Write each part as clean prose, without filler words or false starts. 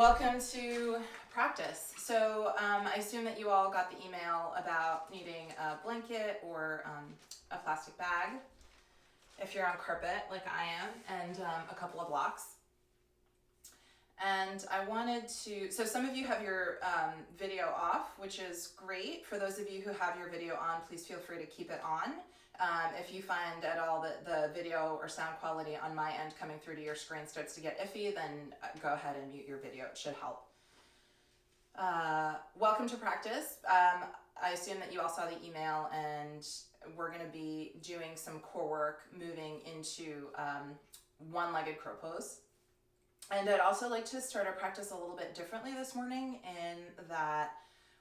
Welcome to practice. So I assume that you all got the email about needing a blanket or a plastic bag if you're on carpet like I am, and a couple of blocks. And I wanted to, so some of you have your video off, which is great. For those of you who have your video on, please feel free to keep it on. If you find at all that the video or sound quality on my end coming through to your screen starts to get iffy, then go ahead and mute your video. It should help. Welcome to practice. I assume that you all saw the email, and we're going to be doing some core work moving into one-legged crow pose. And I'd also like to start our practice a little bit differently this morning, in that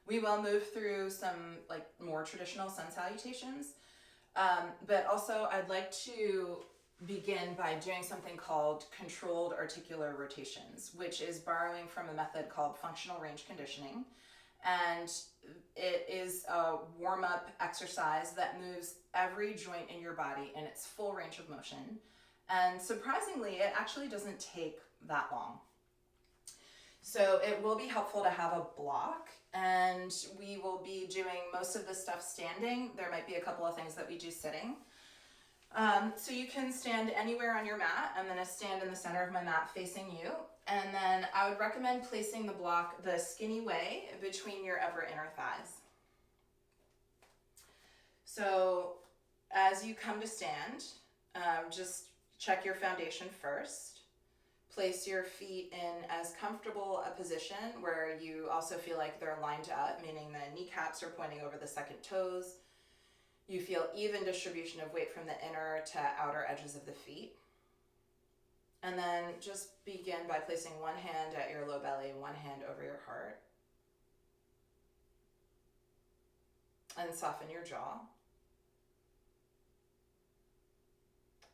we will move through some like more traditional sun salutations. But also I'd like to begin by doing something called controlled articular rotations, which is borrowing from a method called functional range conditioning. And it is a warm-up exercise that moves every joint in your body in its full range of motion. And surprisingly, it actually doesn't take that long. So it will be helpful to have a block, and we will be doing most of the stuff standing. There might be a couple of things that we do sitting. So you can stand anywhere on your mat. I'm going to stand in the center of my mat facing you. And then I would recommend placing the block the skinny way between your upper inner thighs. So as you come to stand, just check your foundation first. Place your feet in as comfortable a position where you also feel like they're lined up, meaning the kneecaps are pointing over the second toes. You feel even distribution of weight from the inner to outer edges of the feet. And then just begin by placing one hand at your low belly, one hand over your heart. And soften your jaw.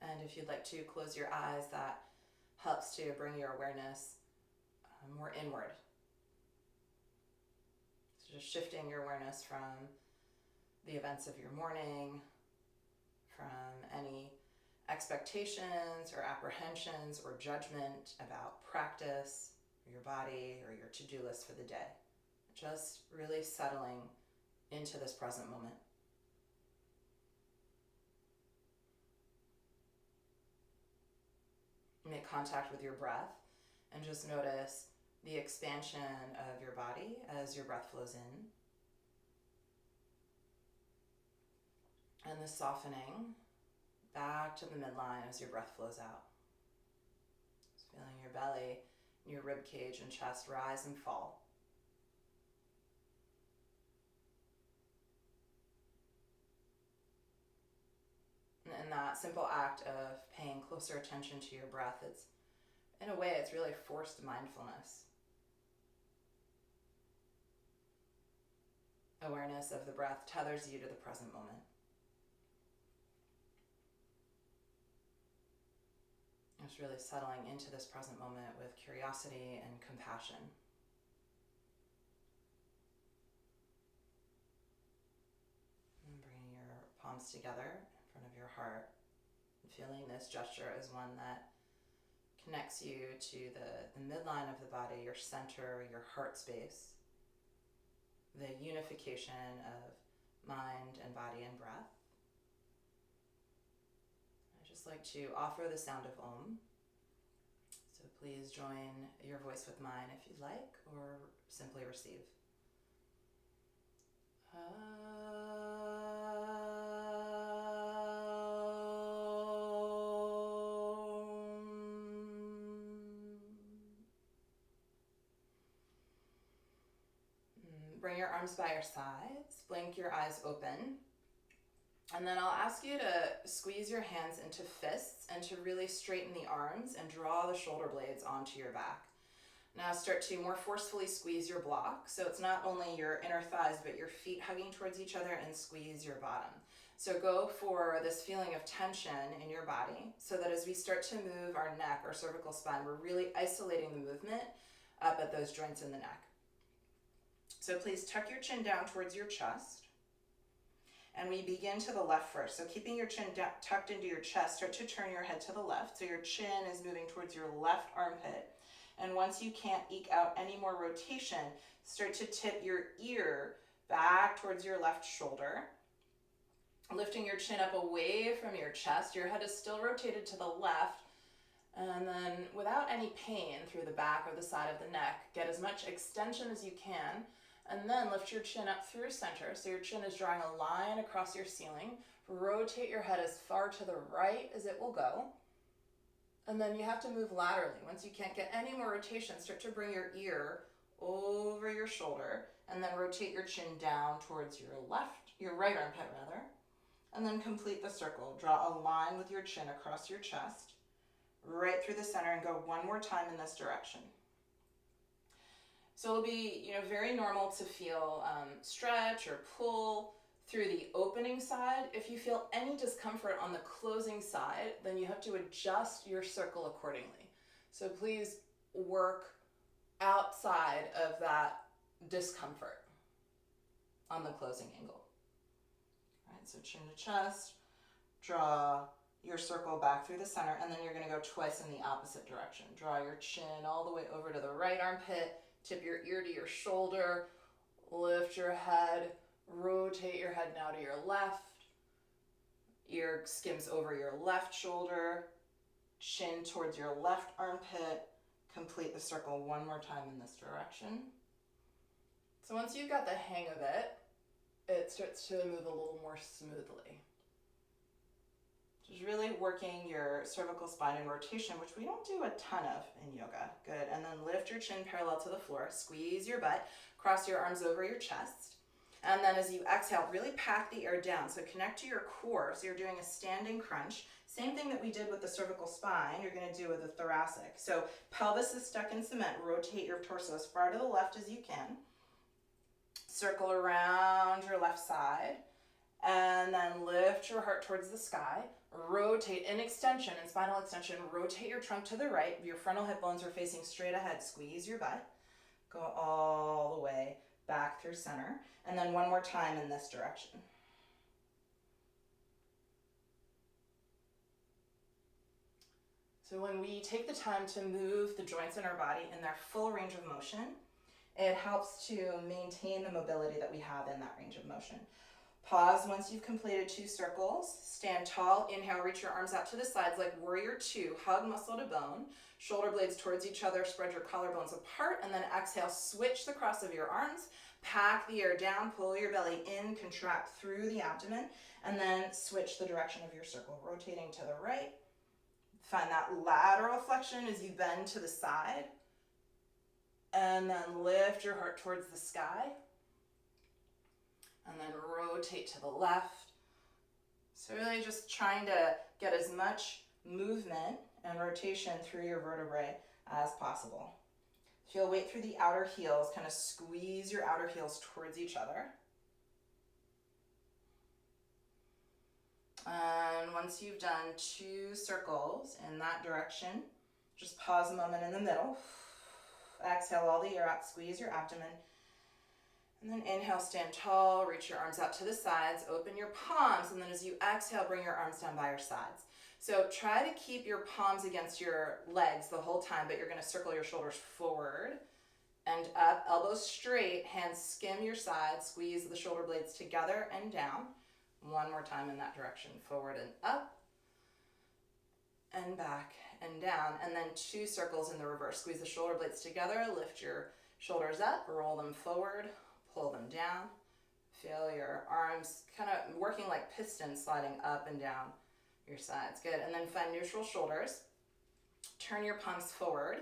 And if you'd like to close your eyes, that helps to bring your awareness more inward. So just shifting your awareness from the events of your morning, from any expectations or apprehensions or judgment about practice, or your body, or your to-do list for the day. Just really settling into this present moment. Make contact with your breath and just notice the expansion of your body as your breath flows in, and the softening back to the midline as your breath flows out. Just feeling your belly, your rib cage and chest rise and fall. And that simple act of paying closer attention to your breath, in a way, it's really forced mindfulness. Awareness of the breath tethers you to the present moment. Just really settling into this present moment with curiosity and compassion. And bringing your palms together of your heart, feeling this gesture as one that connects you to the midline of the body, your center, your heart space, the unification of mind and body and breath. I just like to offer the sound of Om. So please join your voice with mine if you'd like, or simply receive. Bring your arms by your sides, blink your eyes open, and then I'll ask you to squeeze your hands into fists and to really straighten the arms and draw the shoulder blades onto your back. Now start to more forcefully squeeze your block, so it's not only your inner thighs but your feet hugging towards each other, and squeeze your bottom. So go for this feeling of tension in your body, so that as we start to move our neck or cervical spine, we're really isolating the movement up at those joints in the neck. So please tuck your chin down towards your chest. And we begin to the left first. So keeping your chin tucked into your chest, start to turn your head to the left. So your chin is moving towards your left armpit. And once you can't eke out any more rotation, start to tip your ear back towards your left shoulder, lifting your chin up away from your chest. Your head is still rotated to the left. And then without any pain through the back or the side of the neck, get as much extension as you can. And then lift your chin up through center. So your chin is drawing a line across your ceiling. Rotate your head as far to the right as it will go. And then you have to move laterally. Once you can't get any more rotation, start to bring your ear over your shoulder and then rotate your chin down towards your right armpit rather. And then complete the circle. Draw a line with your chin across your chest, right through the center, and go one more time in this direction. So it'll be, very normal to feel stretch or pull through the opening side. If you feel any discomfort on the closing side, then you have to adjust your circle accordingly. So please work outside of that discomfort on the closing angle. All right, so chin to chest, draw your circle back through the center, and then you're going to go twice in the opposite direction. Draw your chin all the way over to the right armpit, tip your ear to your shoulder, lift your head, rotate your head now to your left, ear skims over your left shoulder, chin towards your left armpit. Complete the circle one more time in this direction. So once you've got the hang of it, it starts to move a little more smoothly. Just really working your cervical spine and rotation, which we don't do a ton of in yoga. Good. And then lift your chin parallel to the floor. Squeeze your butt. Cross your arms over your chest. And then as you exhale, really pack the air down. So connect to your core. So you're doing a standing crunch. Same thing that we did with the cervical spine, you're going to do with the thoracic. So pelvis is stuck in cement. Rotate your torso as far to the left as you can. Circle around your left side. And then lift your heart towards the sky. Rotate in extension, in spinal extension, rotate your trunk to the right. Your frontal hip bones are facing straight ahead. Squeeze your butt. Go all the way back through center. And then one more time in this direction. So when we take the time to move the joints in our body in their full range of motion, it helps to maintain the mobility that we have in that range of motion. Pause once you've completed 2 circles. Stand tall. Inhale, reach your arms out to the sides like warrior 2. Hug muscle to bone. Shoulder blades towards each other. Spread your collarbones apart. And then exhale, switch the cross of your arms. Pack the air down. Pull your belly in. Contract through the abdomen. And then switch the direction of your circle. Rotating to the right. Find that lateral flexion as you bend to the side. And then lift your heart towards the sky. And then rotate to the left. So really just trying to get as much movement and rotation through your vertebrae as possible. Feel weight through the outer heels. Kind of squeeze your outer heels towards each other. And once you've done 2 circles in that direction, just pause a moment in the middle. Exhale all the air out. Squeeze your abdomen. And then inhale, stand tall, reach your arms out to the sides, open your palms, and then as you exhale, bring your arms down by your sides. So try to keep your palms against your legs the whole time, but you're going to circle your shoulders forward and up, elbows straight, hands skim your sides, squeeze the shoulder blades together and down. One more time in that direction, forward and up, and back and down, and then 2 circles in the reverse. Squeeze the shoulder blades together, lift your shoulders up, roll them forward, pull them down. Feel your arms kind of working like pistons sliding up and down your sides. Good. And then find neutral shoulders. Turn your palms forward.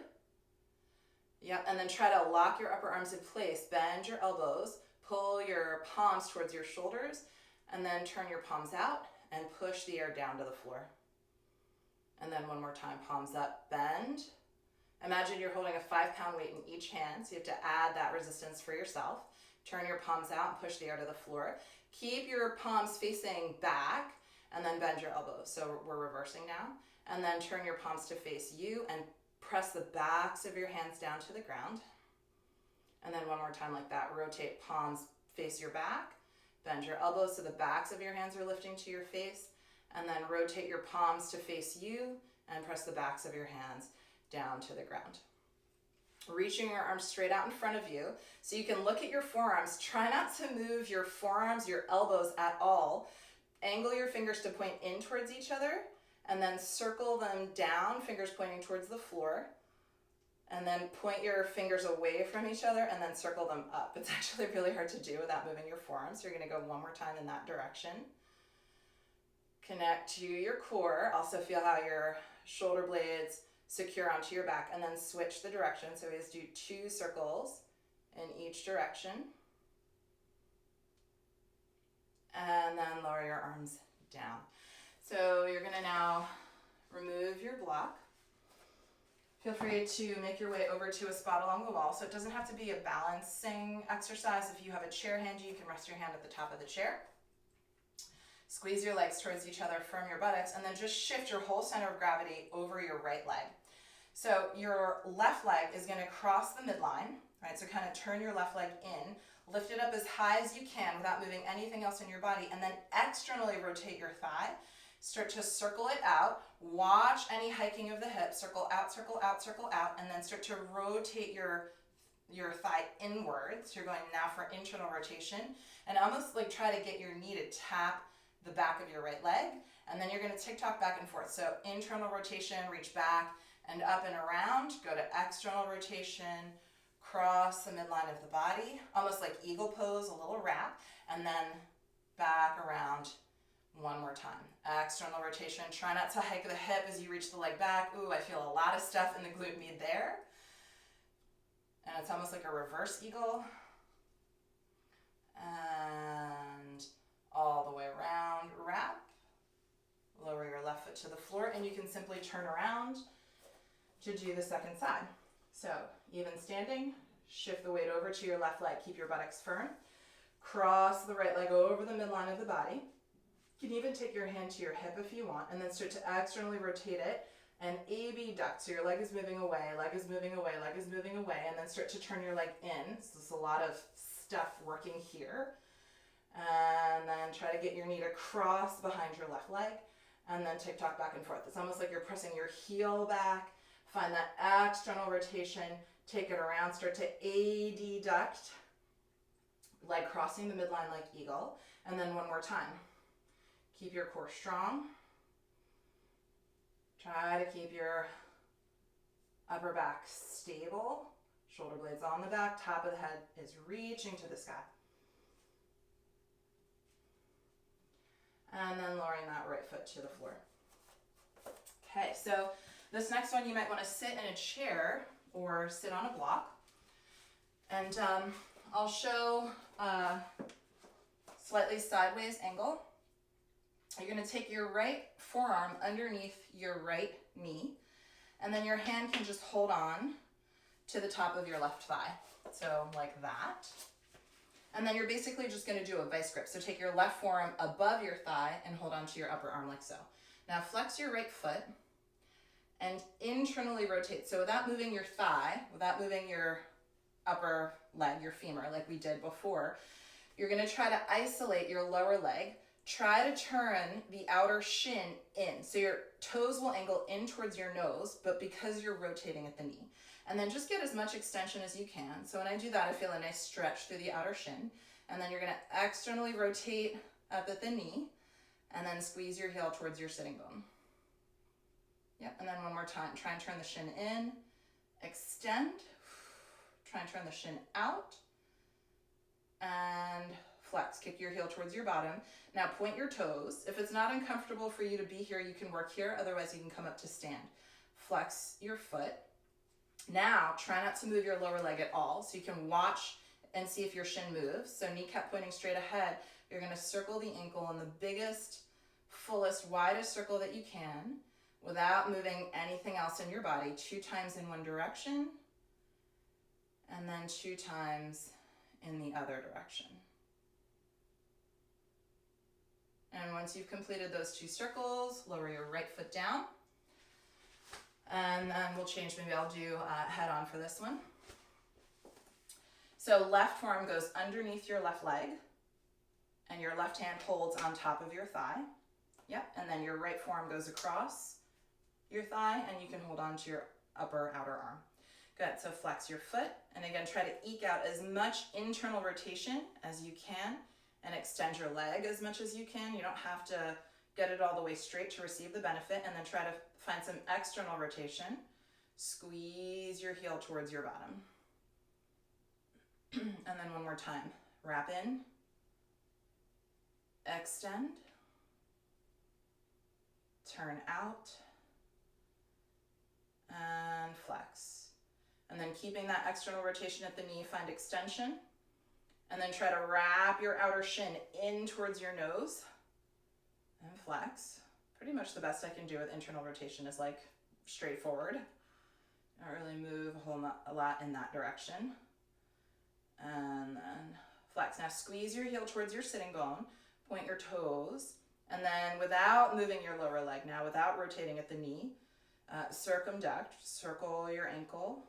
Yep. And then try to lock your upper arms in place. Bend your elbows. Pull your palms towards your shoulders. And then turn your palms out and push the air down to the floor. And then one more time. Palms up. Bend. Imagine you're holding a 5-pound weight in each hand. So you have to add that resistance for yourself. Turn your palms out and push the air to the floor. Keep your palms facing back and then bend your elbows. So we're reversing now. And then turn your palms to face you and press the backs of your hands down to the ground. And then one more time like that. Rotate, palms face your back. Bend your elbows so the backs of your hands are lifting to your face. And then rotate your palms to face you and press the backs of your hands down to the ground. reaching your arms straight out in front of you. So you can look at your forearms. Try not to move your forearms, your elbows at all. Angle your fingers to point in towards each other, and then circle them down, fingers pointing towards the floor. And then point your fingers away from each other and then circle them up. It's actually really hard to do without moving your forearms. So you're gonna go one more time in that direction. Connect to your core. Also feel how your shoulder blades secure onto your back, and then switch the direction. So we just do 2 circles in each direction. And then lower your arms down. So you're gonna now remove your block. Feel free to make your way over to a spot along the wall. So it doesn't have to be a balancing exercise. If you have a chair handy, you can rest your hand at the top of the chair. Squeeze your legs towards each other, firm your buttocks, and then just shift your whole center of gravity over your right leg. So your left leg is gonna cross the midline, right? So kind of turn your left leg in, lift it up as high as you can without moving anything else in your body, and then externally rotate your thigh. Start to circle it out. Watch any hiking of the hips. Circle out, circle out, circle out, and then start to rotate your thigh inwards. You're going now for internal rotation, and almost like try to get your knee to tap the back of your right leg, and then you're going to tick-tock back and forth. So internal rotation, reach back and up and around. Go to external rotation, cross the midline of the body, almost like eagle pose, a little wrap, and then back around one more time. External rotation. Try not to hike the hip as you reach the leg back. Ooh, I feel a lot of stuff in the glute med there. And it's almost like a reverse eagle. And all the way around, wrap. Lower your left foot to the floor, and you can simply turn around to do the second side. So even standing, shift the weight over to your left leg. Keep your buttocks firm. Cross the right leg over the midline of the body. You can even take your hand to your hip if you want, and then start to externally rotate it and A-B duck. So your leg is moving away, leg is moving away, leg is moving away, and then start to turn your leg in. So there's a lot of stuff working here. And then try to get your knee to cross behind your left leg, and then tick-tock back and forth. It's almost like you're pressing your heel back. Find that external rotation, take it around, start to adduct, leg crossing the midline like eagle, and then one more time. Keep your core strong. Try to keep your upper back stable, shoulder blades on the back, top of the head is reaching to the sky. And then lowering that right foot to the floor. Okay, so this next one you might want to sit in a chair or sit on a block. And I'll show a slightly sideways angle. You're going to take your right forearm underneath your right knee, and then your hand can just hold on to the top of your left thigh. So like that. And then you're basically just going to do a vice grip. So take your left forearm above your thigh and hold on to your upper arm like so. Now flex your right foot and internally rotate. So without moving your thigh, without moving your upper leg, your femur, like we did before, you're going to try to isolate your lower leg. Try to turn the outer shin in. So your toes will angle in towards your nose, but because you're rotating at the knee. And then just get as much extension as you can. So when I do that, I feel a nice stretch through the outer shin. And then you're going to externally rotate up at the knee, and then squeeze your heel towards your sitting bone. Yep, and then one more time. Try and turn the shin in, extend. Try and turn the shin out, and flex. Kick your heel towards your bottom. Now point your toes. If it's not uncomfortable for you to be here, you can work here. Otherwise, you can come up to stand. Flex your foot. Now, try not to move your lower leg at all. So you can watch and see if your shin moves. So kneecap pointing straight ahead. You're going to circle the ankle in the biggest, fullest, widest circle that you can without moving anything else in your body. 2 times in one direction, and then 2 times in the other direction. And once you've completed those 2 circles, lower your right foot down. And then we'll change, maybe I'll do head on for this one. So left forearm goes underneath your left leg, and your left hand holds on top of your thigh. Yep, and then your right forearm goes across your thigh, and you can hold on to your upper outer arm. Good, so flex your foot, and again, try to eke out as much internal rotation as you can, and extend your leg as much as you can. You don't have to get it all the way straight to receive the benefit, and then try to find some external rotation. Squeeze your heel towards your bottom. And then one more time. Wrap in, extend, turn out, and flex. And then keeping that external rotation at the knee, find extension. And then try to wrap your outer shin in towards your nose and flex. Pretty much the best I can do with internal rotation is like straightforward. Not really move a lot in that direction. And then flex. Now squeeze your heel towards your sitting bone, point your toes, and then without moving your lower leg now, without rotating at the knee, circumduct, circle your ankle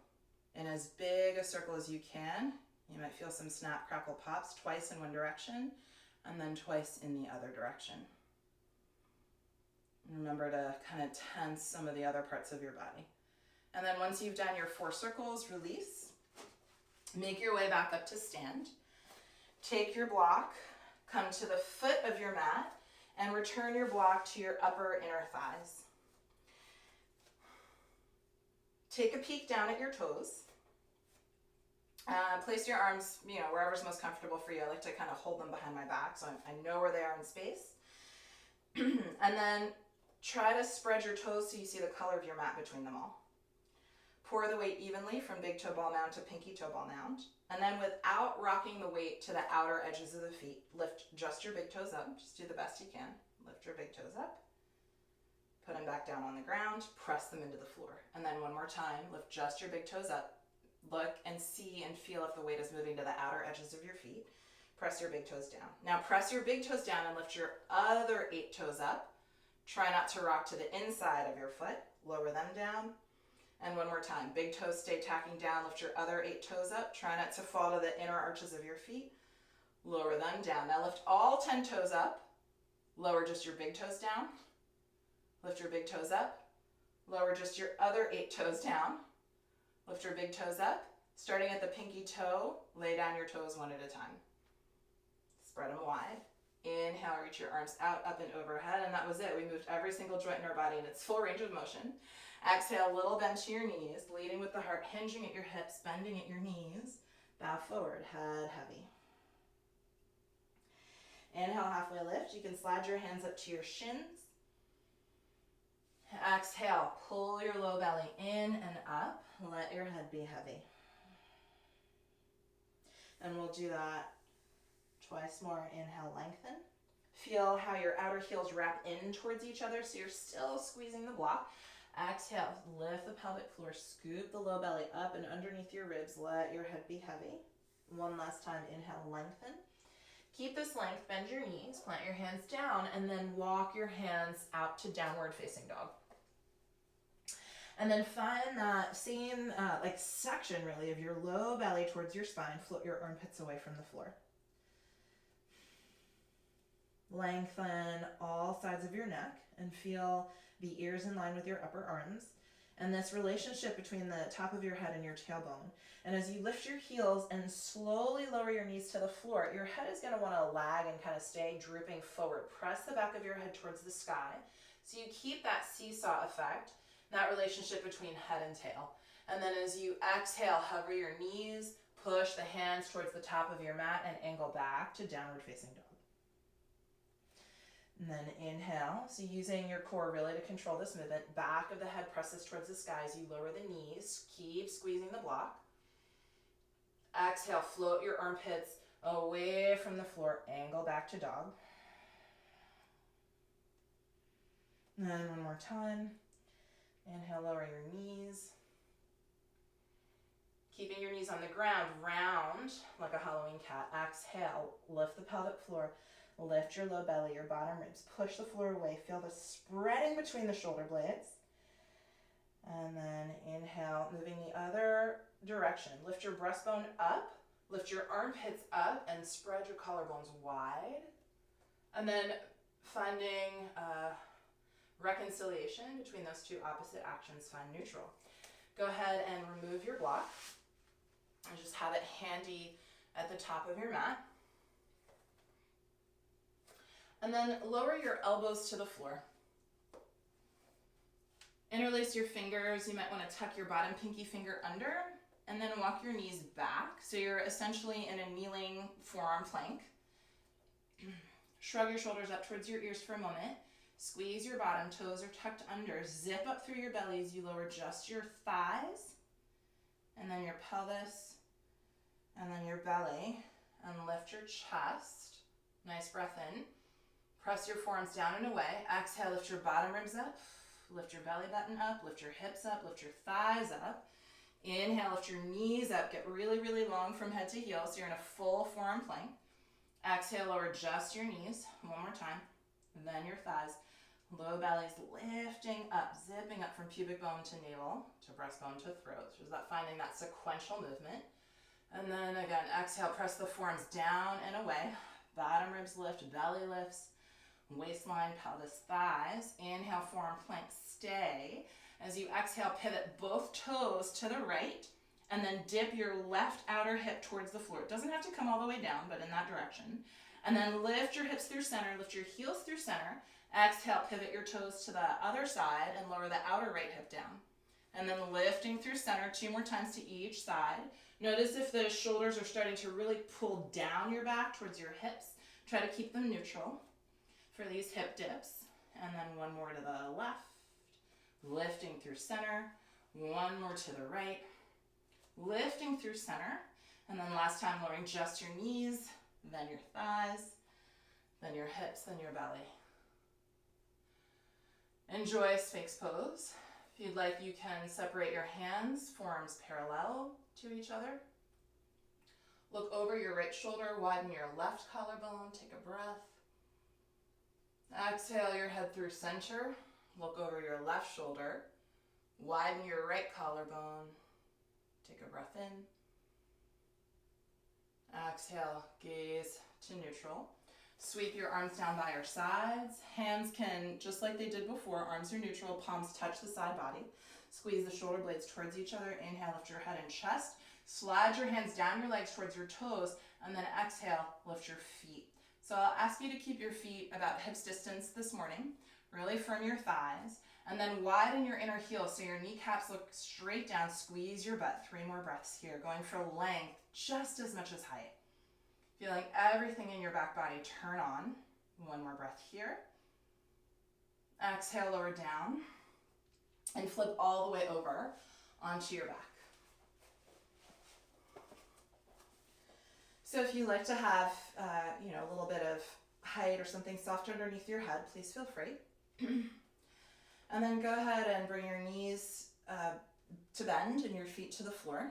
in as big a circle as you can. You might feel some snap, crackle, pops, twice in one direction, and then twice in the other direction. Remember to kind of tense some of the other parts of your body. And then once you've done your 4 circles, release. Make your way back up to stand. Take your block, come to the foot of your mat, and return your block to your upper inner thighs. Take a peek down at your toes. Place your arms, wherever's most comfortable for you. I like to kind of hold them behind my back so I know where they are in space. And then try to spread your toes so you see the color of your mat between them all. Pour the weight evenly from big toe ball mound to pinky toe ball mound. And then without rocking the weight to the outer edges of the feet, lift just your big toes up. Just do the best you can. Lift your big toes up. Put them back down on the ground. Press them into the floor. And then one more time, lift just your big toes up. Look and see and feel if the weight is moving to the outer edges of your feet. Press your big toes down. Now press your big toes down and lift your other 8 toes up. Try not to rock to the inside of your foot. Lower them down. And one more time. Big toes stay tacking down. Lift your other 8 toes up. Try not to fall to the inner arches of your feet. Lower them down. Now lift all 10 toes up. Lower just your big toes down. Lift your big toes up. Lower just your other 8 toes down. Lift your big toes up. Starting at the pinky toe, lay down your toes one at a time. Spread them wide. Inhale, reach your arms out, up and overhead, and that was it. We moved every single joint in our body in its full range of motion. Exhale, little bend to your knees, leading with the heart, hinging at your hips, bending at your knees. Bow forward, head heavy. Inhale, halfway lift. You can slide your hands up to your shins. Exhale, pull your low belly in and up. Let your head be heavy. And we'll do that twice more. Inhale, lengthen. Feel how your outer heels wrap in towards each other so you're still squeezing the block. Exhale, lift the pelvic floor, scoop the low belly up and underneath your ribs. Let your head be heavy. One last time, inhale, lengthen. Keep this length, bend your knees, plant your hands down, and then walk your hands out to downward facing dog. And then find that same section really of your low belly towards your spine. Float your armpits away from the floor. Lengthen all sides of your neck and feel the ears in line with your upper arms. And this relationship between the top of your head and your tailbone. And as you lift your heels and slowly lower your knees to the floor, your head is going to want to lag and kind of stay drooping forward. Press the back of your head towards the sky. So you keep that seesaw effect, that relationship between head and tail. And then as you exhale, hover your knees, push the hands towards the top of your mat and angle back to downward facing dog. And then inhale, so using your core really to control this movement. Back of the head presses towards the sky as you lower the knees. Keep squeezing the block. Exhale, float your armpits away from the floor. Angle back to dog. And then one more time. Inhale, lower your knees. Keeping your knees on the ground, round like a Halloween cat. Exhale, lift the pelvic floor. Lift your low belly, your bottom ribs. Push the floor away. Feel the spreading between the shoulder blades. And then inhale, moving the other direction. Lift your breastbone up. Lift your armpits up and spread your collarbones wide. And then finding reconciliation between those two opposite actions, find neutral. Go ahead and remove your block and just have it handy at the top of your mat. And then lower your elbows to the floor. Interlace your fingers. You might want to tuck your bottom pinky finger under and then walk your knees back. So you're essentially in a kneeling forearm plank. Shrug your shoulders up towards your ears for a moment. Squeeze your bottom toes are tucked under. Zip up through your belly as you lower just your thighs, and then your pelvis, and then your belly, and lift your chest. Nice breath in. Press your forearms down and away. Exhale, lift your bottom ribs up. Lift your belly button up. Lift your hips up. Lift your thighs up. Inhale, lift your knees up. Get really, really long from head to heel, so you're in a full forearm plank. Exhale, lower just your knees. One more time. And then your thighs. Low belly's lifting up, zipping up from pubic bone to navel, to breastbone to throat. So is that finding that sequential movement? And then again, exhale, press the forearms down and away. Bottom ribs lift, belly lifts, waistline, pelvis, thighs. Inhale, forearm plank, stay. As you exhale, pivot both toes to the right, and then dip your left outer hip towards the floor. It doesn't have to come all the way down, but in that direction. And then lift your hips through center, lift your heels through center. Exhale, pivot your toes to the other side and lower the outer right hip down. And then lifting through center 2 more times to each side. Notice if the shoulders are starting to really pull down your back towards your hips. Try to keep them neutral for these hip dips. And then 1 more to the left. Lifting through center. 1 more to the right. Lifting through center. And then last time, lowering just your knees, then your thighs, then your hips, then your belly. Enjoy Sphinx pose. If you'd like, you can separate your hands, forearms parallel to each other. Look over your right shoulder, widen your left collarbone, take a breath. Exhale your head through center. Look over your left shoulder, widen your right collarbone, take a breath in. Exhale, gaze to neutral. Sweep your arms down by your sides. Hands can, just like they did before, arms are neutral, palms touch the side body. Squeeze the shoulder blades towards each other. Inhale, lift your head and chest. Slide your hands down your legs towards your toes, and then exhale, lift your feet. So I'll ask you to keep your feet about hips distance this morning. Really firm your thighs, and then widen your inner heel so your kneecaps look straight down. Squeeze your butt. 3 more breaths here, going for length just as much as height. Feeling everything in your back body turn on. 1 more breath here. Exhale, lower down, and flip all the way over onto your back. So if you like to have, a little bit of height or something soft underneath your head, please feel free. And then go ahead and bring your knees to bend and your feet to the floor.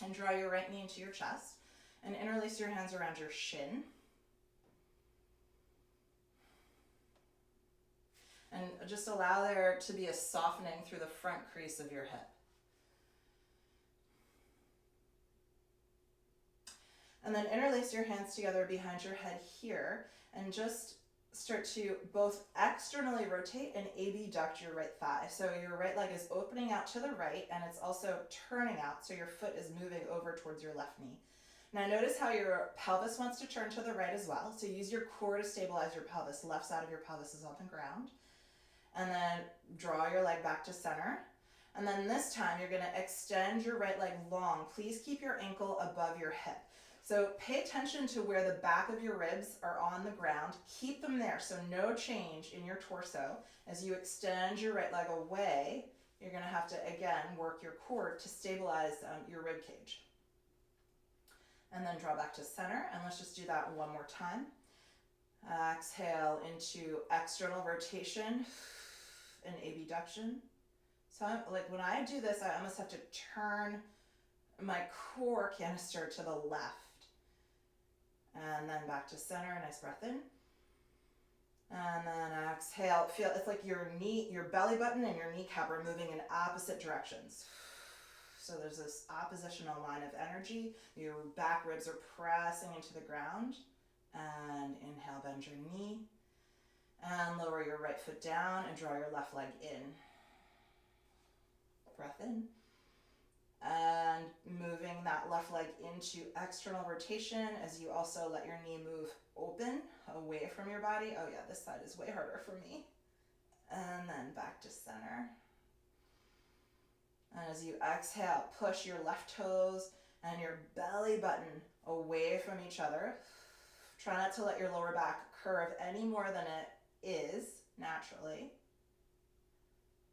And draw your right knee into your chest. And interlace your hands around your shin. And just allow there to be a softening through the front crease of your hip. And then interlace your hands together behind your head here and just start to both externally rotate and abduct your right thigh. So your right leg is opening out to the right and it's also turning out, so your foot is moving over towards your left knee. Now notice how your pelvis wants to turn to the right as well. So use your core to stabilize your pelvis. Left side of your pelvis is on the ground. And then draw your leg back to center. And then this time you're going to extend your right leg long. Please keep your ankle above your hip. So pay attention to where the back of your ribs are on the ground. Keep them there, so no change in your torso. As you extend your right leg away, you're going to have to, again, work your core to stabilize your rib cage. And then draw back to center, and let's just do that 1 more time. Exhale into external rotation and abduction. So when I do this, I almost have to turn my core canister to the left. And then back to center, nice breath in. And then exhale, feel it's like your belly button and your kneecap are moving in opposite directions. So there's this oppositional line of energy. Your back ribs are pressing into the ground. And inhale, bend your knee. And lower your right foot down and draw your left leg in. breath in. And moving that left leg into external rotation as you also let your knee move open away from your body. Oh yeah, this side is way harder for me. And then back to center. And as you exhale, push your left toes and your belly button away from each other. Try not to let your lower back curve any more than it is naturally.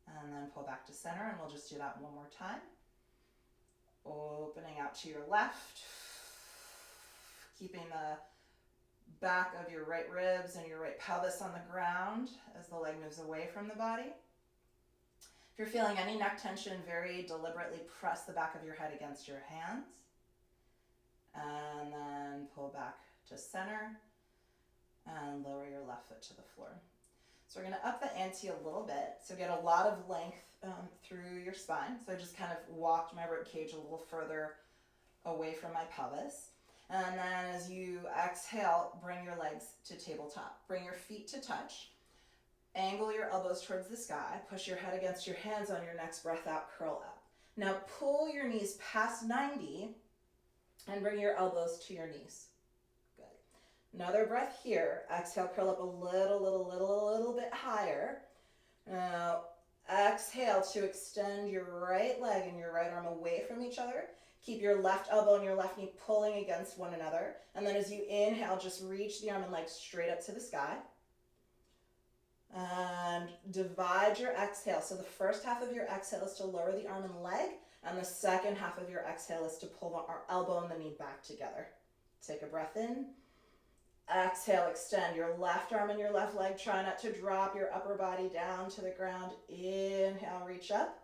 And then pull back to center, and we'll just do that one more time. Opening out to your left, keeping the back of your right ribs and your right pelvis on the ground as the leg moves away from the body. If you're feeling any neck tension, very deliberately press the back of your head against your hands. And then pull back to center and lower your left foot to the floor. So we're going to up the ante a little bit. So get a lot of length through your spine. So I just kind of walked my rib cage a little further away from my pelvis. And then as you exhale, bring your legs to tabletop. Bring your feet to touch. Angle your elbows towards the sky. Push your head against your hands on your next breath out, curl up. Now pull your knees past 90 and bring your elbows to your knees. Good. Another breath here. Exhale, curl up a little bit higher. Now exhale to extend your right leg and your right arm away from each other. Keep your left elbow and your left knee pulling against one another. And then as you inhale, just reach the arm and leg straight up to the sky. And divide your exhale. So the first half of your exhale is to lower the arm and leg, and the second half of your exhale is to pull the elbow and the knee back together. Take a breath in. Exhale, extend your left arm and your left leg. Try not to drop your upper body down to the ground. Inhale, reach up.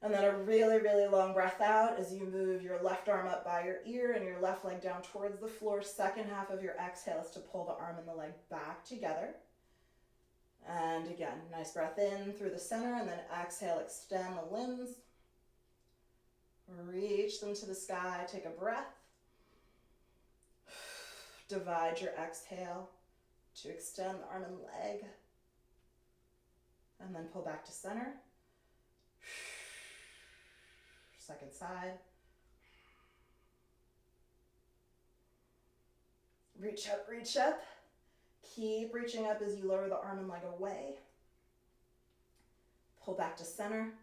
And then a really long breath out as you move your left arm up by your ear and your left leg down towards the floor. Second half of your exhale is to pull the arm and the leg back together. And again, nice breath in through the center, and then exhale, extend the limbs. Reach them to the sky, take a breath. Divide your exhale to extend the arm and leg. And then pull back to center. Second side. Reach up, reach up. Keep reaching up as you lower the arm and leg away. Pull back to center.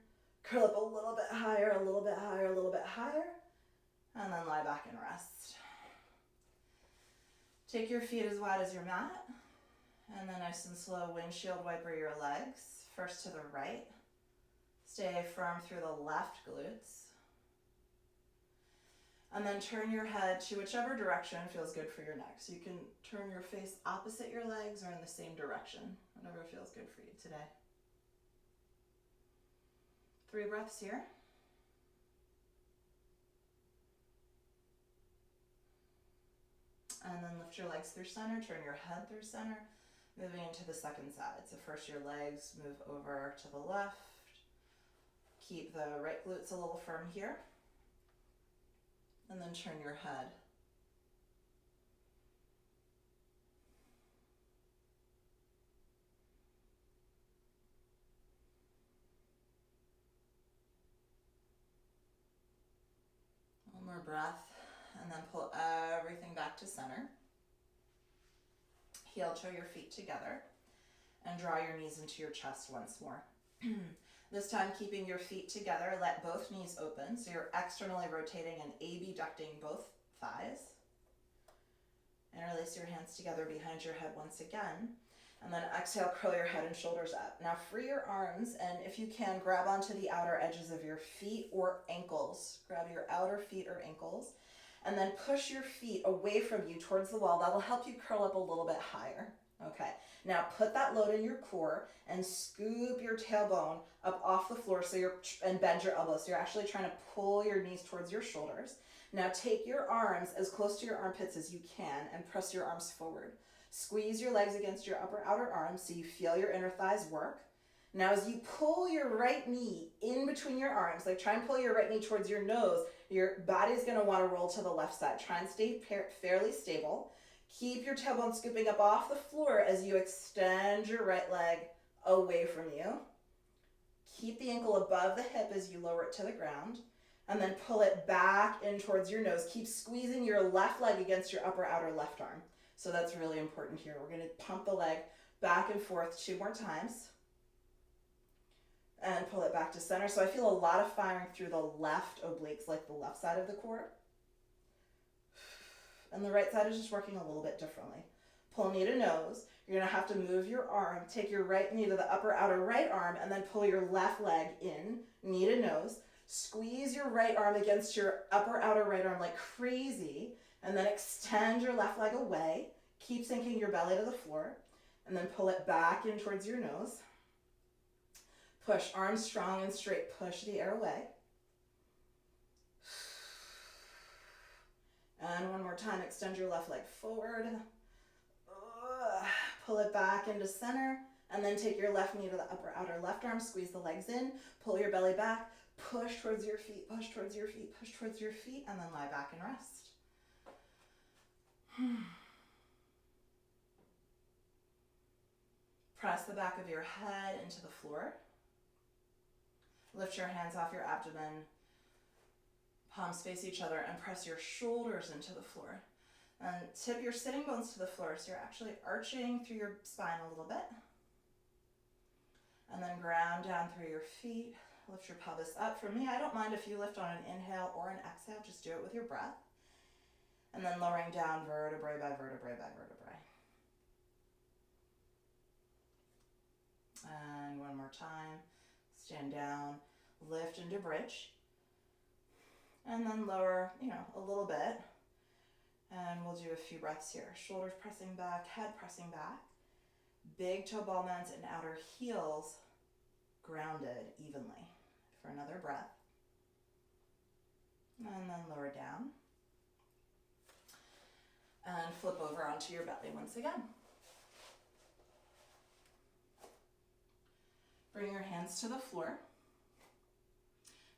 Curl up a little bit higher, a little bit higher, a little bit higher. And then lie back and rest. Take your feet as wide as your mat. And then nice and slow windshield wiper your legs. First to the right. Stay firm through the left glutes. And then turn your head to whichever direction feels good for your neck. So you can turn your face opposite your legs or in the same direction, whatever feels good for you today. 3 breaths here. And then lift your legs through center, turn your head through center, moving into the second side. So first your legs move over to the left. Keep the right glutes a little firm here. And then turn your head. One more breath, and then pull everything back to center. Heel toe your feet together, and draw your knees into your chest once more. This time, keeping your feet together, let both knees open, so you're externally rotating and abducting both thighs. Interlace your hands together behind your head once again, and then exhale, curl your head and shoulders up. Now free your arms, and if you can, grab onto the outer edges of your feet or ankles. Grab your outer feet or ankles, and then push your feet away from you towards the wall. That'll help you curl up a little bit higher. Okay, now put that load in your core and scoop your tailbone up off the floor and bend your elbows. So you're actually trying to pull your knees towards your shoulders. Now take your arms as close to your armpits as you can and press your arms forward. Squeeze your legs against your upper outer arms so you feel your inner thighs work. Now as you pull your right knee in between your arms, like try and pull your right knee towards your nose, your body's gonna wanna roll to the left side. Try and stay fairly stable. Keep your tailbone scooping up off the floor as you extend your right leg away from you. Keep the ankle above the hip as you lower it to the ground, and then pull it back in towards your nose. Keep squeezing your left leg against your upper outer left arm. So that's really important here. We're going to pump the leg back and forth 2 more times. And pull it back to center. So I feel a lot of firing through the left obliques, like the left side of the core. And the right side is just working a little bit differently. Pull knee to nose. You're going to have to move your arm. Take your right knee to the upper outer right arm and then pull your left leg in, knee to nose. Squeeze your right arm against your upper outer right arm like crazy, and then extend your left leg away. Keep sinking your belly to the floor, and then pull it back in towards your nose. Push, arms strong and straight. Push the air away. And one more time, extend your left leg forward. Pull it back into center, and then take your left knee to the upper outer left arm. Squeeze the legs in. Pull your belly back. Push towards your feet, push towards your feet, push towards your feet, and then lie back and rest. Press the back of your head into the floor. Lift your hands off your abdomen. Palms face each other and press your shoulders into the floor. And tip your sitting bones to the floor so you're actually arching through your spine a little bit. And then ground down through your feet. Lift your pelvis up. For me, I don't mind if you lift on an inhale or an exhale. Just do it with your breath. And then lowering down vertebrae by vertebrae by vertebrae. And one more time. Stand down. Lift into bridge. And then lower, a little bit. And we'll do a few breaths here. Shoulders pressing back, head pressing back. Big toe ball mounds and outer heels grounded evenly. For another breath. And then lower down. And flip over onto your belly once again. Bring your hands to the floor.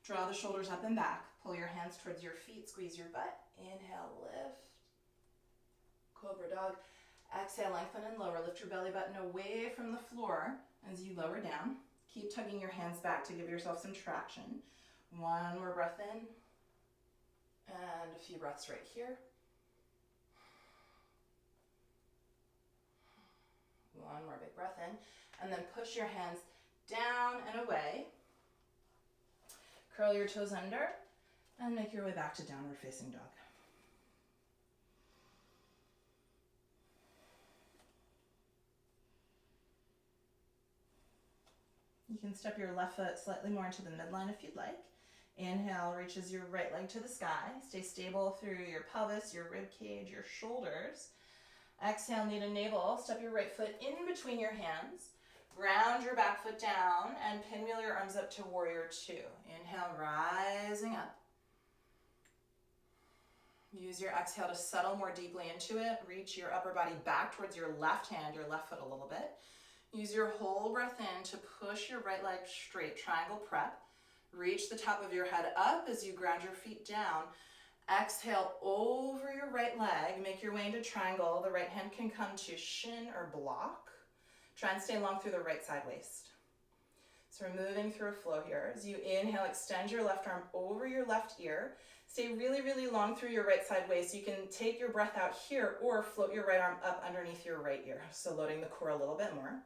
Draw the shoulders up and back. Pull your hands towards your feet. Squeeze your butt. Inhale, lift. Cobra dog. Exhale, lengthen and lower. Lift your belly button away from the floor as you lower down. Keep tugging your hands back to give yourself some traction. One more breath in. And a few breaths right here. One more big breath in. And then push your hands down and away. Curl your toes under. And make your way back to downward facing dog. You can step your left foot slightly more into the midline if you'd like. Inhale, reaches your right leg to the sky. Stay stable through your pelvis, your rib cage, your shoulders. Exhale, knee to navel. Step your right foot in between your hands. Ground your back foot down and pinwheel your arms up to warrior two. Inhale, rising up. Use your exhale to settle more deeply into it. Reach your upper body back towards your left hand, your left foot a little bit. Use your whole breath in to push your right leg straight, triangle prep. Reach the top of your head up as you ground your feet down. Exhale over your right leg. Make your way into triangle. The right hand can come to shin or block. Try and stay long through the right side waist. So we're moving through a flow here. As you inhale, extend your left arm over your left ear. Stay really, really long through your right side waist. You can take your breath out here or float your right arm up underneath your right ear. So loading the core a little bit more.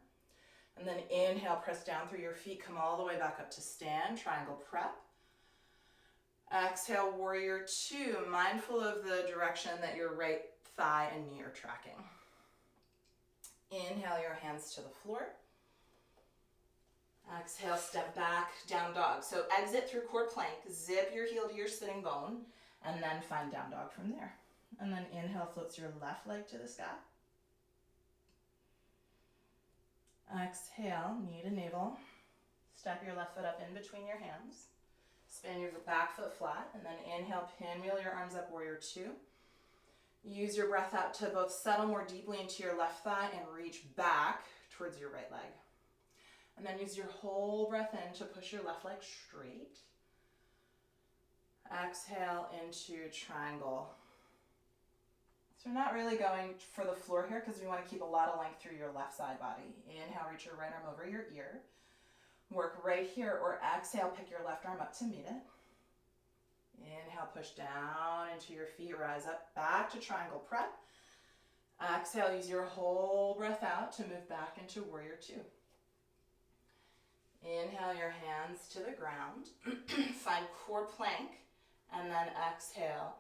And then inhale, press down through your feet, come all the way back up to stand, triangle prep. Exhale, warrior two, mindful of the direction that your right thigh and knee are tracking. Inhale your hands to the floor. Exhale, step back, down dog. So exit through core plank, zip your heel to your sitting bone, and then find down dog from there. And then inhale, floats your left leg to the sky. Exhale, knee to navel. Step your left foot up in between your hands. Spin your back foot flat, and then inhale, pinwheel your arms up, warrior two. Use your breath out to both settle more deeply into your left thigh and reach back towards your right leg. And then use your whole breath in to push your left leg straight. Exhale into triangle. So we're not really going for the floor here because we want to keep a lot of length through your left side body. Inhale, reach your right arm over your ear. Work right here, or exhale, pick your left arm up to meet it. Inhale, push down into your feet, rise up, back to triangle prep. Exhale, use your whole breath out to move back into warrior two. Inhale your hands to the ground, find core plank, and then exhale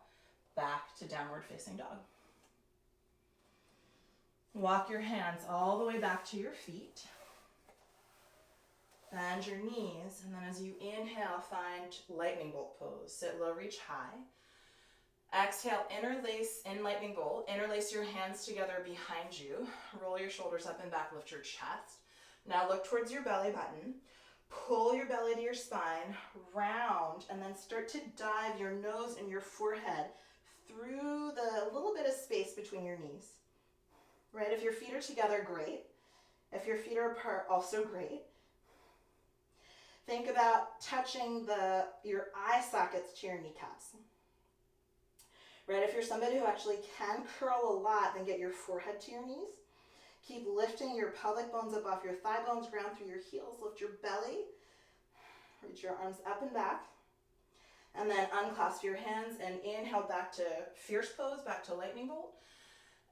back to downward facing dog. Walk your hands all the way back to your feet. Bend your knees, and then as you inhale, find lightning bolt pose. Sit low, reach high. Exhale, interlace in lightning bolt. Interlace your hands together behind you. Roll your shoulders up and back, lift your chest. Now look towards your belly button. Pull your belly to your spine, round, and then start to dive your nose and your forehead through the little bit of space between your knees. Right? If your feet are together, great. If your feet are apart, also great. Think about touching your eye sockets to your kneecaps. Right? If you're somebody who actually can curl a lot, then get your forehead to your knees. Keep lifting your pelvic bones up off your thigh bones, ground through your heels. Lift your belly. Reach your arms up and back. And then unclasp your hands and inhale back to fierce pose, back to lightning bolt.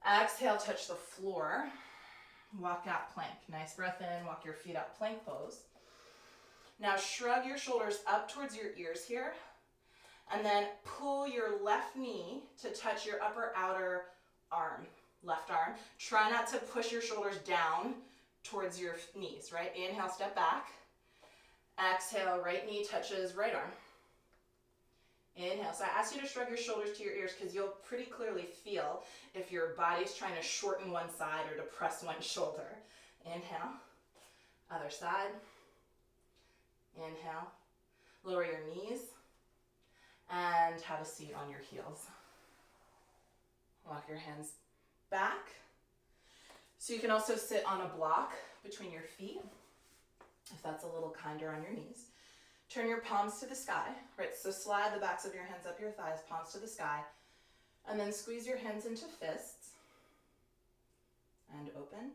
Exhale, touch the floor. Walk out plank. Nice breath in, walk your feet out, plank pose. Now shrug your shoulders up towards your ears here. And then pull your left knee to touch your upper outer arm. Left arm. Try not to push your shoulders down towards your knees, right? Inhale, step back. Exhale, right knee touches right arm. Inhale. So I ask you to shrug your shoulders to your ears because you'll pretty clearly feel if your body's trying to shorten one side or depress one shoulder. Inhale. Other side. Inhale. Lower your knees and have a seat on your heels. Walk your hands back. So you can also sit on a block between your feet, if that's a little kinder on your knees. Turn your palms to the sky, right? So slide the backs of your hands up your thighs, palms to the sky, and then squeeze your hands into fists, and open.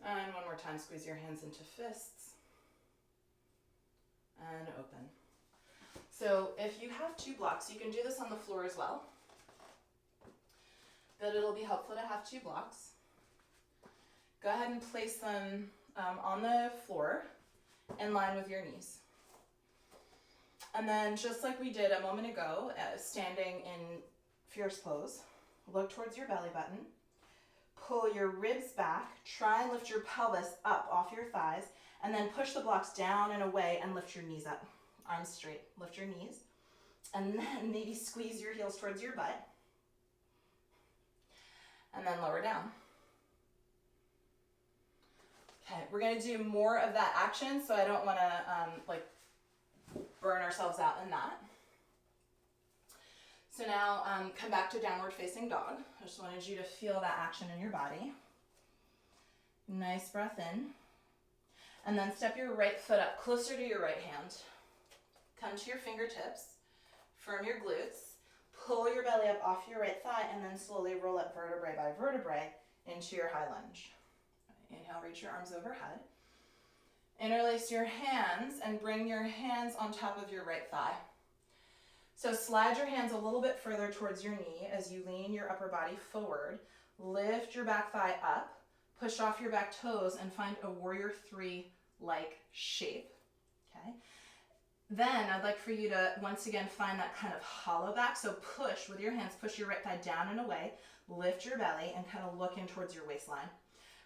And one more time, squeeze your hands into fists, and open. So if you have two blocks, you can do this on the floor as well. But it'll be helpful to have two blocks. Go ahead and place them on the floor in line with your knees. And then just like we did a moment ago, standing in fierce pose, look towards your belly button, pull your ribs back, try and lift your pelvis up off your thighs, and then push the blocks down and away and lift your knees up. Arms straight, lift your knees, and then maybe squeeze your heels towards your butt. And then lower down. Okay, we're gonna do more of that action, so I don't wanna burn ourselves out in that. So now come back to downward facing dog. I just wanted you to feel that action in your body. Nice breath in. And then step your right foot up closer to your right hand. Come to your fingertips, firm your glutes. Pull your belly up off your right thigh and then slowly roll up vertebrae by vertebrae into your high lunge. Inhale, reach your arms overhead. Interlace your hands and bring your hands on top of your right thigh. So slide your hands a little bit further towards your knee as you lean your upper body forward. Lift your back thigh up, push off your back toes, and find a warrior three-like shape. Okay. Then I'd like for you to once again find that kind of hollow back. So push with your hands, push your right thigh down and away, lift your belly and kind of look in towards your waistline.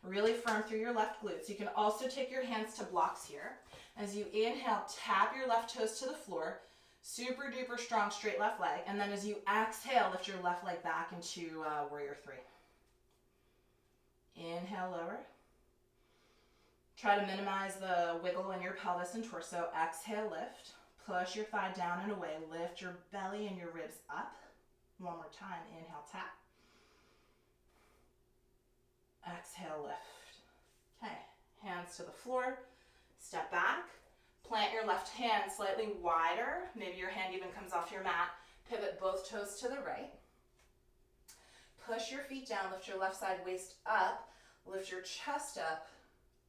Really firm through your left glutes. You can also take your hands to blocks here. As you inhale, tap your left toes to the floor, super duper strong straight left leg. And then as you exhale, lift your left leg back into warrior three. Inhale, lower. Try to minimize the wiggle in your pelvis and torso. Exhale, lift. Push your thigh down and away. Lift your belly and your ribs up. One more time. Inhale, tap. Exhale, lift. Okay, hands to the floor. Step back. Plant your left hand slightly wider. Maybe your hand even comes off your mat. Pivot both toes to the right. Push your feet down. Lift your left side waist up. Lift your chest up.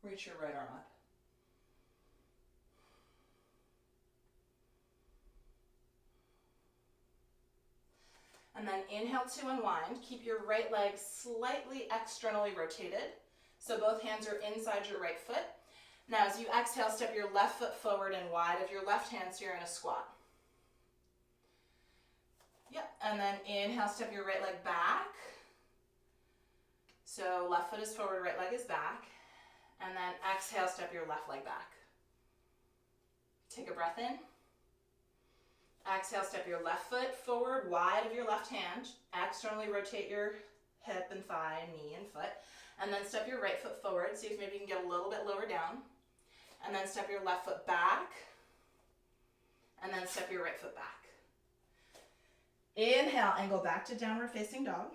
Reach your right arm up. And then inhale to unwind. Keep your right leg slightly externally rotated. So both hands are inside your right foot. Now as you exhale, step your left foot forward and wide of your left hand so you're in a squat. Yep, and then inhale, step your right leg back. So left foot is forward, right leg is back. And then exhale, step your left leg back. Take a breath in. Exhale, step your left foot forward, wide of your left hand. Externally rotate your hip and thigh and knee and foot. And then step your right foot forward. See if maybe you can get a little bit lower down. And then step your left foot back. And then step your right foot back. Inhale and go back to downward facing dog.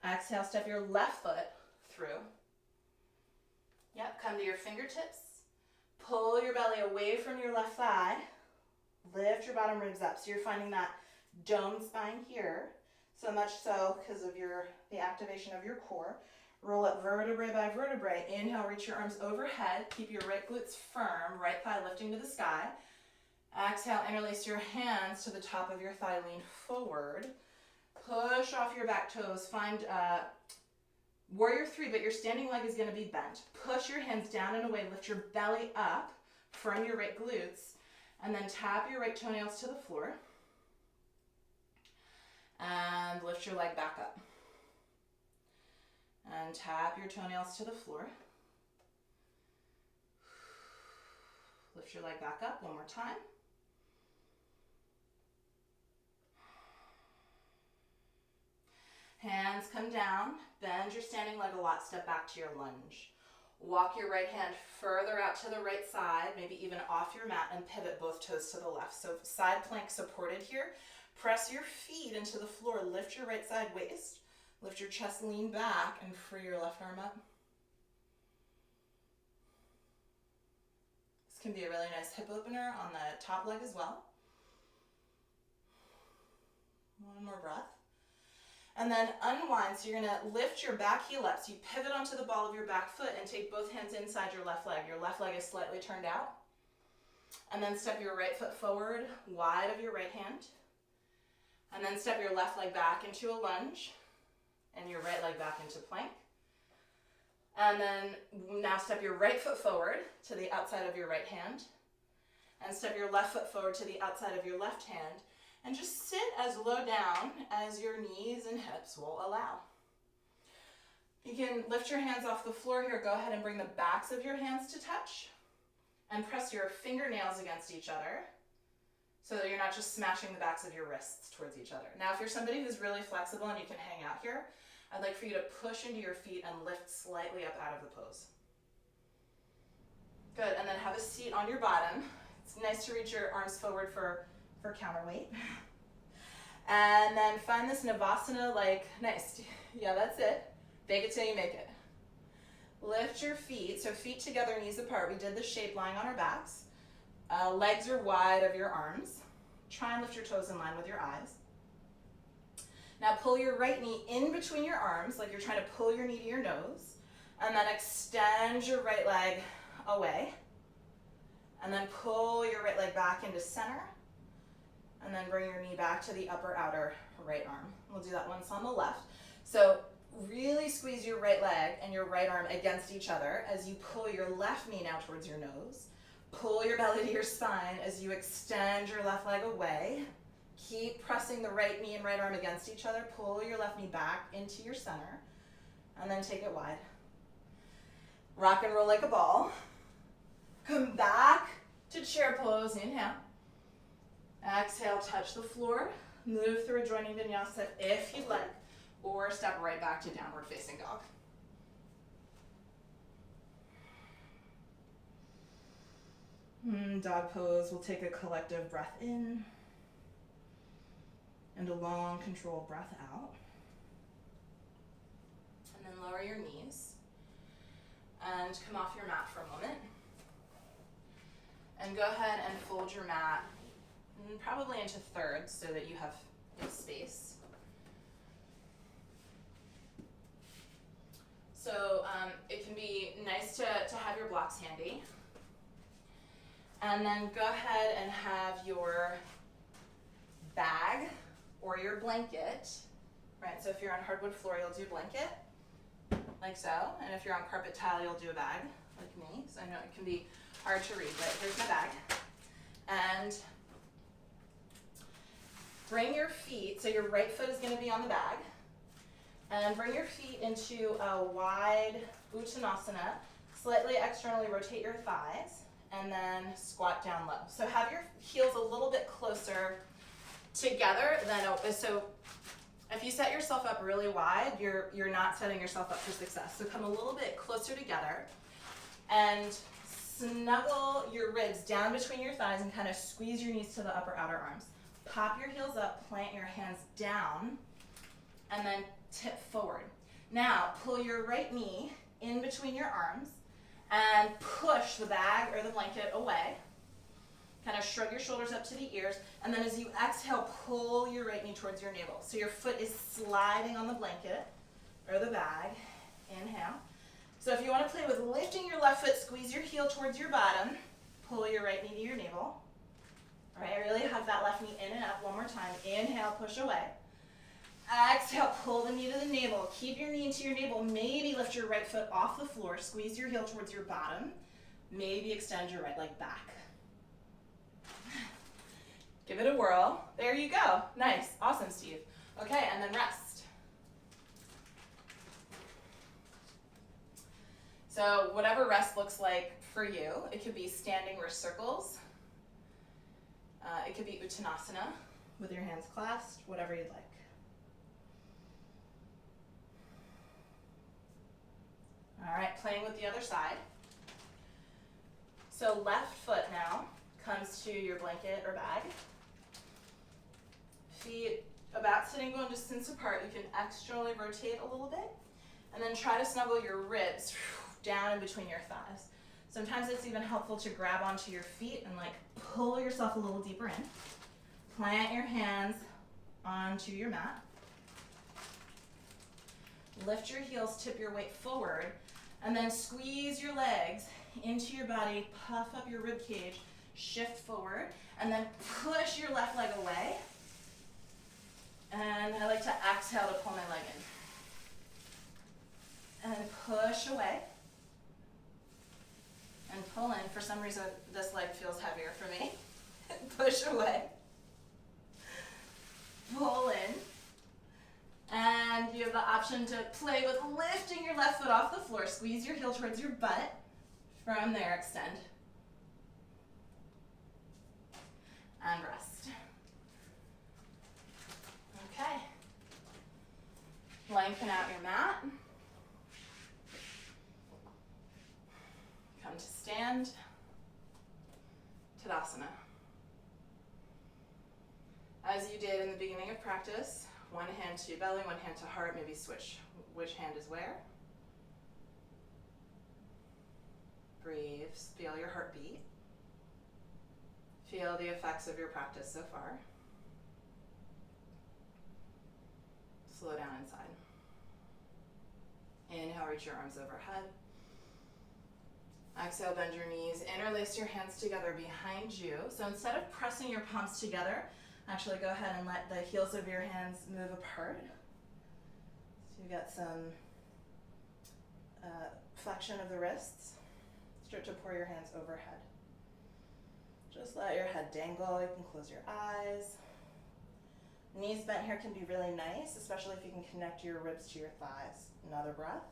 Exhale, step your left foot through. Yep, come to your fingertips. Pull your belly away from your left thigh. Lift your bottom ribs up. So you're finding that dome spine here. So much so because of the activation of your core. Roll up vertebrae by vertebrae. Inhale, reach your arms overhead. Keep your right glutes firm. Right thigh lifting to the sky. Exhale, interlace your hands to the top of your thigh. Lean forward. Push off your back toes. Find warrior 3, but your standing leg is going to be bent. Push your hands down and away. Lift your belly up. Firm your right glutes. And then tap your right toenails to the floor. And lift your leg back up. And tap your toenails to the floor. Lift your leg back up one more time. Hands come down. Bend your standing leg a lot. Step back to your lunge. Walk your right hand further out to the right side, maybe even off your mat, and pivot both toes to the left. So side plank supported here. Press your feet into the floor. Lift your right side waist. Lift your chest, lean back, and free your left arm up. This can be a really nice hip opener on the top leg as well. One more breath. And then unwind. So you're going to lift your back heel up. So you pivot onto the ball of your back foot and take both hands inside your left leg. Your left leg is slightly turned out. And then step your right foot forward, wide of your right hand. And then step your left leg back into a lunge and your right leg back into plank. And then now step your right foot forward to the outside of your right hand. And step your left foot forward to the outside of your left hand. And just sit as low down as your knees and hips will allow. You can lift your hands off the floor here. Go ahead and bring the backs of your hands to touch. And press your fingernails against each other so that you're not just smashing the backs of your wrists towards each other. Now, if you're somebody who's really flexible and you can hang out here, I'd like for you to push into your feet and lift slightly up out of the pose. Good, and then have a seat on your bottom. It's nice to reach your arms forward for counterweight. And then find this Navasana, nice. Yeah, that's it. Bake it till you make it. Lift your feet, so feet together, knees apart. We did the shape lying on our backs. Legs are wide of your arms. Try and lift your toes in line with your eyes. Now pull your right knee in between your arms, like you're trying to pull your knee to your nose. And then extend your right leg away. And then pull your right leg back into center. And then bring your knee back to the upper outer right arm. We'll do that once on the left. So really squeeze your right leg and your right arm against each other as you pull your left knee now towards your nose. Pull your belly to your spine as you extend your left leg away. Keep pressing the right knee and right arm against each other. Pull your left knee back into your center. And then take it wide. Rock and roll like a ball. Come back to chair pose. Inhale. Exhale, touch the floor. Move through a joining vinyasa if you'd like. Or step right back to downward facing dog. Dog pose, we'll take a collective breath in and a long controlled breath out. And then lower your knees and come off your mat for a moment. And go ahead and fold your mat probably into thirds so that you have space. So it can be nice to have your blocks handy. And then go ahead and have your bag or for your blanket, right? So if you're on hardwood floor, you'll do blanket, like so. And if you're on carpet tile, you'll do a bag, like me. So I know it can be hard to read, but here's my bag. And bring your feet, so your right foot is going to be on the bag, and bring your feet into a wide Uttanasana. Slightly externally rotate your thighs, and then squat down low. So have your heels a little bit closer together than open. So if you set yourself up really wide, you're not setting yourself up for success. So come a little bit closer together and snuggle your ribs down between your thighs and kind of squeeze your knees to the upper outer arms. Pop your heels up, plant your hands down, and then tip forward. Now pull your right knee in between your arms and push the bag or the blanket away. Kind of shrug your shoulders up to the ears, and then as you exhale, pull your right knee towards your navel. So your foot is sliding on the blanket or the bag. Inhale. So if you want to play with lifting your left foot, squeeze your heel towards your bottom, pull your right knee to your navel. All right, really hug that left knee in and up one more time. Inhale, push away. Exhale, pull the knee to the navel. Keep your knee into your navel. Maybe lift your right foot off the floor. Squeeze your heel towards your bottom. Maybe extend your right leg back. Give it a whirl. There you go. Nice. Awesome, Steve. Okay, and then rest. So whatever rest looks like for you, it could be standing wrist circles. It could be Uttanasana with your hands clasped, whatever you'd like. All right, playing with the other side. So left foot now comes to your blanket or bag. Feet about sitting bone distance apart. You can externally rotate a little bit, and then try to snuggle your ribs down in between your thighs. Sometimes it's even helpful to grab onto your feet and like pull yourself a little deeper in. Plant your hands onto your mat. Lift your heels, tip your weight forward, and then squeeze your legs into your body, puff up your rib cage, shift forward, and then push your left leg away. And I like to exhale to pull my leg in. And push away. And pull in. For some reason, this leg feels heavier for me. Push away. Pull in. And you have the option to play with lifting your left foot off the floor. Squeeze your heel towards your butt. From there, extend. And rest. Okay. Lengthen out your mat. Come to stand. Tadasana. As you did in the beginning of practice, one hand to belly, one hand to heart, maybe switch which hand is where. Breathe, feel your heartbeat. Feel the effects of your practice so far. Slow down inside. Inhale, reach your arms overhead. Exhale, bend your knees. Interlace your hands together behind you. So instead of pressing your palms together, actually go ahead and let the heels of your hands move apart. So you've got some flexion of the wrists. Start to pour your hands overhead. Just let your head dangle. You can close your eyes. Knees bent here can be really nice, especially if you can connect your ribs to your thighs. Another breath.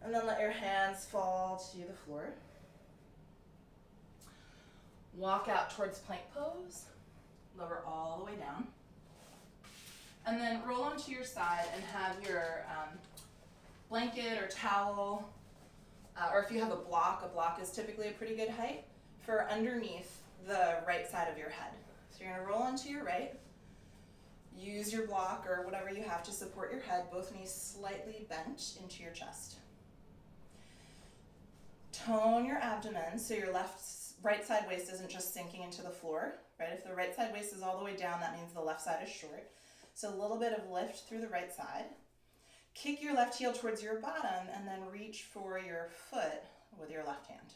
And then let your hands fall to the floor. Walk out towards plank pose. Lower all the way down. And then roll onto your side and have your blanket or towel, or if you have a block is typically a pretty good height, for underneath the right side of your head. So you're going to roll onto your right. Use your block or whatever you have to support your head, both knees slightly bent into your chest. Tone your abdomen so your right side waist isn't just sinking into the floor, right? If the right side waist is all the way down, that means the left side is short. So a little bit of lift through the right side. Kick your left heel towards your bottom and then reach for your foot with your left hand.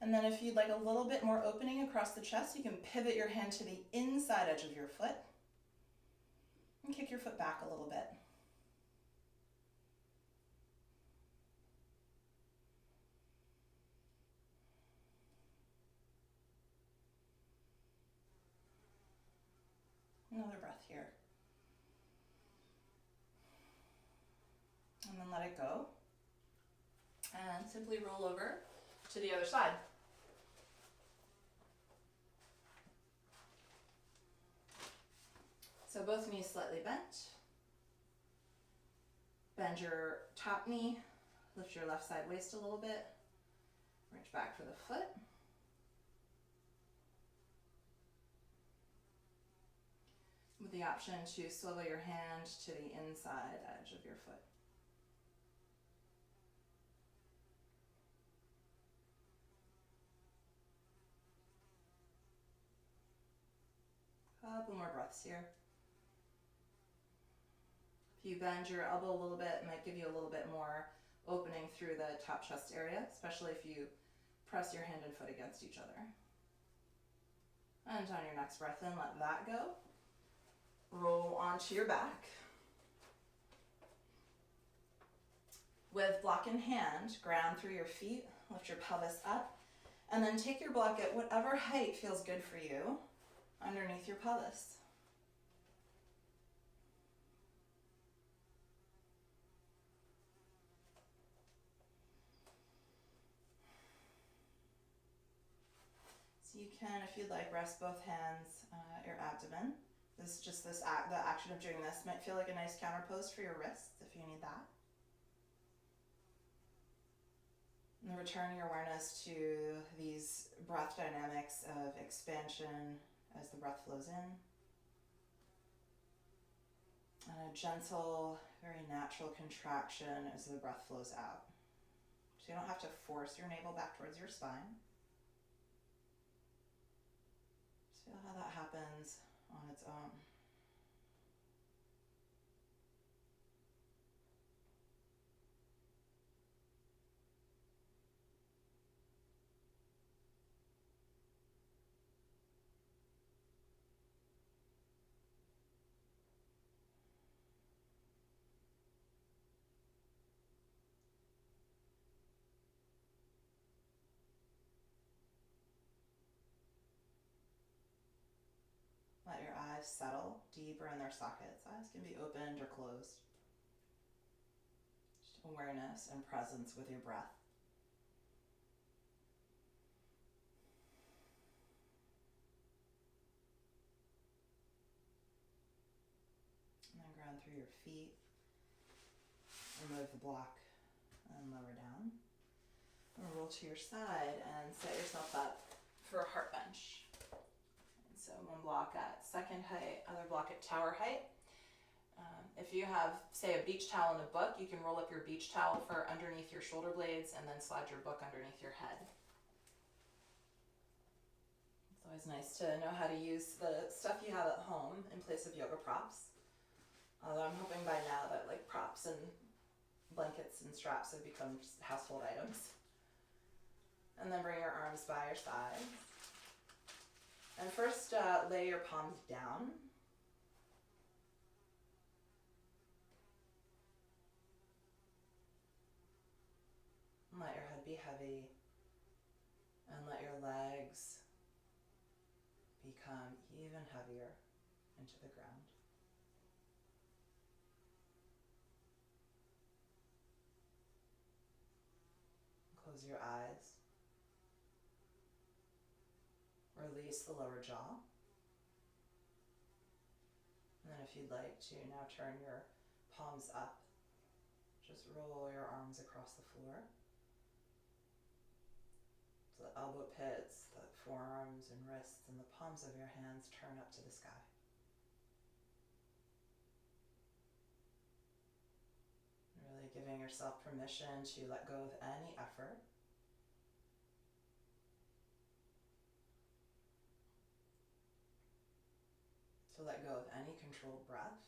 And then if you'd like a little bit more opening across the chest, you can pivot your hand to the inside edge of your foot and kick your foot back a little bit. Another breath here. And then let it go. And simply roll over to the other side. So both knees slightly bent. Bend your top knee, lift your left side waist a little bit, reach back for the foot. With the option to swivel your hand to the inside edge of your foot. Couple more breaths here. If you bend your elbow a little bit, it might give you a little bit more opening through the top chest area, especially if you press your hand and foot against each other. And on your next breath in, let that go. Roll onto your back. With block in hand, ground through your feet, lift your pelvis up, and then take your block at whatever height feels good for you underneath your pelvis. So you can, if you'd like, rest both hands at your abdomen. This is just the action of doing this might feel like a nice counter pose for your wrists if you need that. And return your awareness to these breath dynamics of expansion as the breath flows in, and a gentle, very natural contraction as the breath flows out. So you don't have to force your navel back towards your spine. Just feel how that happens on its own. Let your eyes settle deeper in their sockets. Eyes can be opened or closed. Just awareness and presence with your breath. And then ground through your feet. Remove the block and lower down. And roll to your side and set yourself up for a heart bench. So one block at second height, other block at tower height. If you have, say, a beach towel and a book, you can roll up your beach towel for underneath your shoulder blades and then slide your book underneath your head. It's always nice to know how to use the stuff you have at home in place of yoga props. Although I'm hoping by now that like props and blankets and straps have become just household items. And then bring your arms by your sides. And first, lay your palms down. And let your head be heavy. And let your legs become even heavier into the ground. Close your eyes. Release the lower jaw. And then if you'd like to now turn your palms up, just roll your arms across the floor. So the elbow pits, the forearms and wrists and the palms of your hands turn up to the sky. Really giving yourself permission to let go of any effort. To let go of any controlled breath.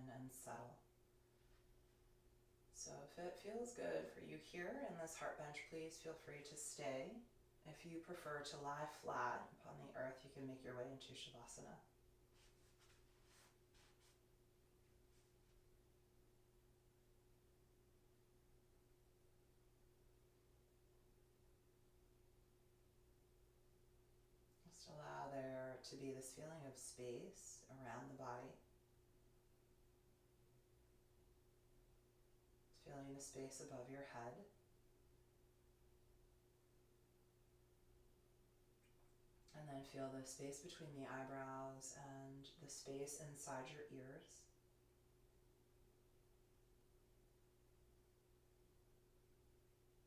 in and settle. So if it feels good for you here in this heart bench, please feel free to stay. If you prefer to lie flat upon the earth, you can make your way into Shavasana. Just allow there to be this feeling of space around the body. Feeling the space above your head. And then feel the space between the eyebrows and the space inside your ears.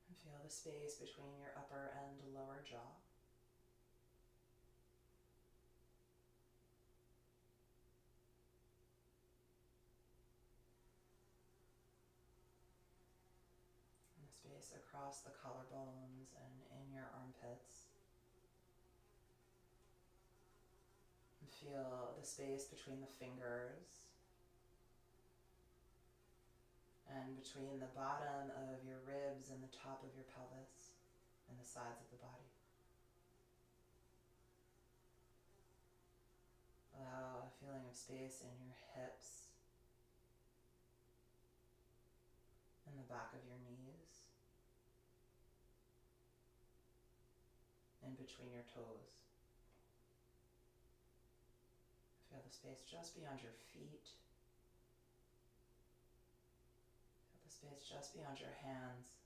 And feel the space between your upper and lower jaw. And the space across the collarbones and in your armpits. Feel the space between the fingers and between the bottom of your ribs and the top of your pelvis and the sides of the body. Allow a feeling of space in your hips and the back of your knees, in between your toes. Feel the space just beyond your feet. Feel the space just beyond your hands.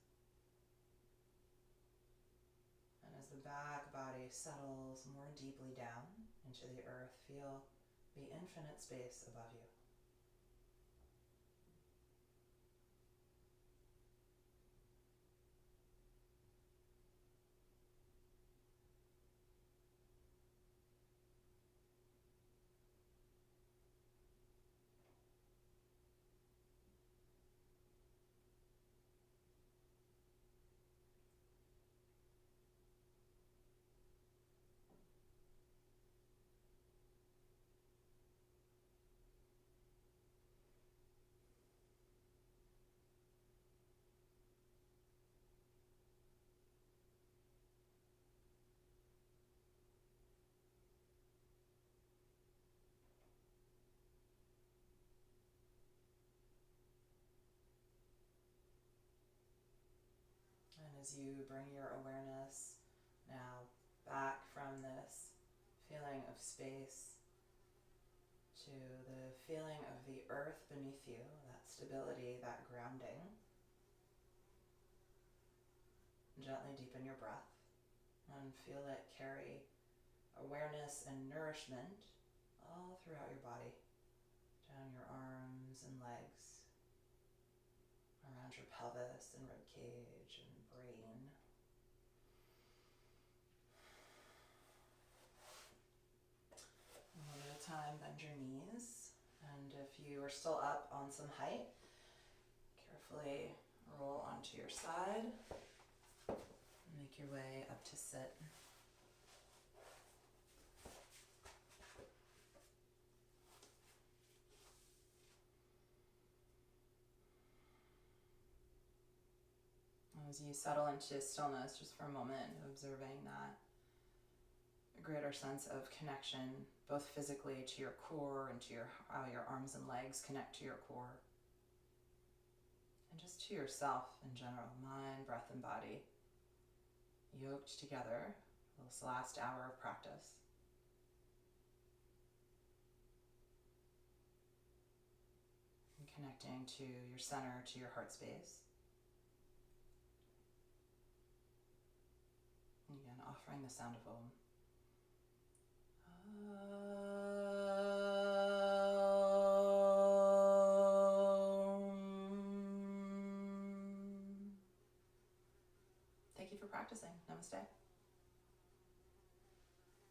And as the back body settles more deeply down into the earth, feel the infinite space above you. And as you bring your awareness now back from this feeling of space to the feeling of the earth beneath you, that stability, that grounding, gently deepen your breath and feel it carry awareness and nourishment all throughout your body, down your arms and legs, around your pelvis and rib cage and brain. One at a time, bend your knees, and if you are still up on some height, carefully roll onto your side and make your way up to sit. As you settle into stillness just for a moment, observing that a greater sense of connection, both physically to your core and to how your arms and legs connect to your core, and just to yourself in general, mind, breath, and body, yoked together for this last hour of practice. And connecting to your center, to your heart space. And again, offering the sound of Om. Thank you for practicing. Namaste.